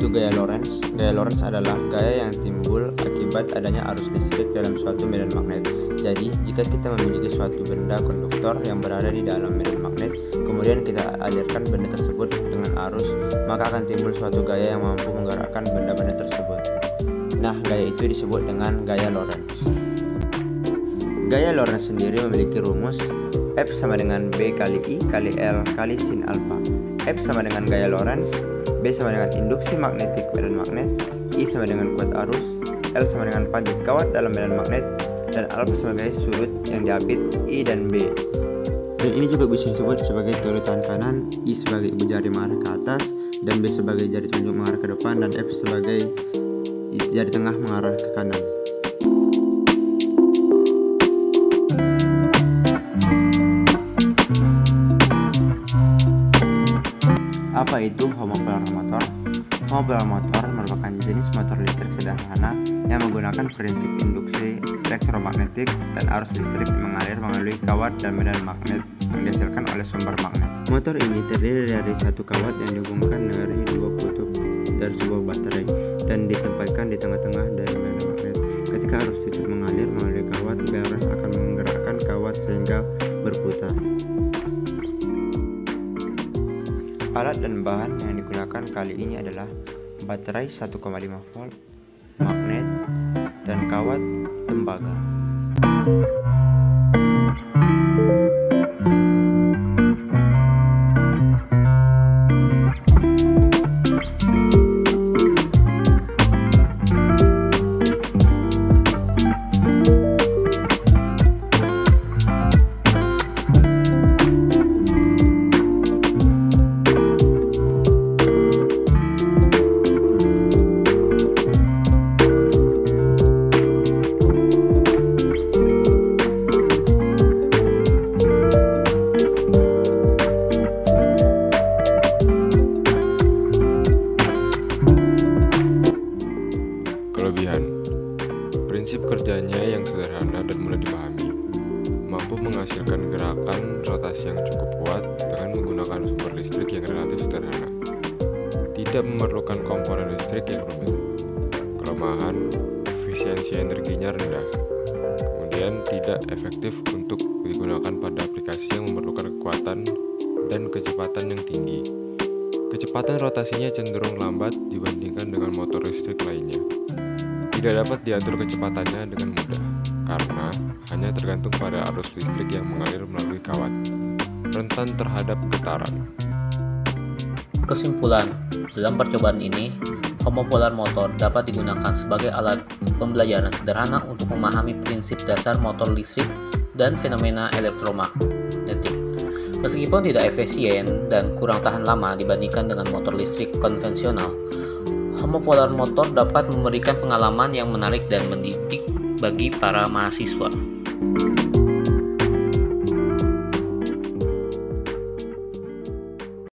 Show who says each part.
Speaker 1: yaitu gaya Lorentz. Gaya Lorentz adalah gaya yang timbul akibat adanya arus listrik dalam suatu medan magnet. Jadi, jika kita memiliki suatu benda konduktor yang berada di dalam medan magnet, kemudian kita alirkan benda tersebut dengan arus, maka akan timbul suatu gaya yang mampu menggerakkan benda-benda tersebut. Nah, gaya itu disebut dengan gaya Lorentz. Gaya Lorentz sendiri memiliki rumus F sama dengan B kali I kali L kali sin alfa. F sama dengan gaya Lorentz, B sama dengan induksi magnetik medan magnet, I sama dengan kuat arus, L sama dengan panjat kawat dalam medan magnet, dan alfa sebagai sudut yang diapit I dan B. Dan ini juga bisa disebut sebagai teori tangan kanan, I sebagai ibu jari mengarah ke atas, dan B sebagai jari telunjuk mengarah ke depan, dan F sebagai jari tengah mengarah ke kanan. Apa itu homopolar motor? Homopolar motor merupakan jenis motor listrik sederhana yang menggunakan prinsip induksi elektromagnetik dan arus listrik mengalir melalui kawat dan medan magnet yang dihasilkan oleh sumber magnet. Motor ini terdiri dari satu kawat yang dihubungkan dari dua kutub dari sebuah baterai dan ditempatkan di tengah-tengah dari medan magnet. Ketika arus listrik mengalir melalui kawat, gaya Lorentz akan menggerakkan kawat sehingga berputar. Alat dan bahan yang digunakan kali ini adalah baterai 1,5 volt, magnet, dan kawat tembaga.
Speaker 2: Kelebihan: prinsip kerjanya yang sederhana dan mudah dipahami, mampu menghasilkan gerakan rotasi yang cukup kuat dengan menggunakan sumber listrik yang relatif sederhana, tidak memerlukan komponen listrik yang rumit. Kelemahan: efisiensi energinya rendah, kemudian tidak efektif untuk digunakan pada aplikasi yang memerlukan kekuatan dan kecepatan yang tinggi. Kecepatan rotasinya cenderung lambat dibandingkan dengan motor listrik lainnya. Tidak dapat diatur kecepatannya dengan mudah, karena hanya tergantung pada arus listrik yang mengalir melalui kawat. Rentan terhadap getaran.
Speaker 3: Kesimpulan, dalam percobaan ini, homopolar motor dapat digunakan sebagai alat pembelajaran sederhana untuk memahami prinsip dasar motor listrik dan fenomena elektromagnetik. Meskipun tidak efisien dan kurang tahan lama dibandingkan dengan motor listrik konvensional, homopolar motor dapat memberikan pengalaman yang menarik dan mendidik bagi para mahasiswa.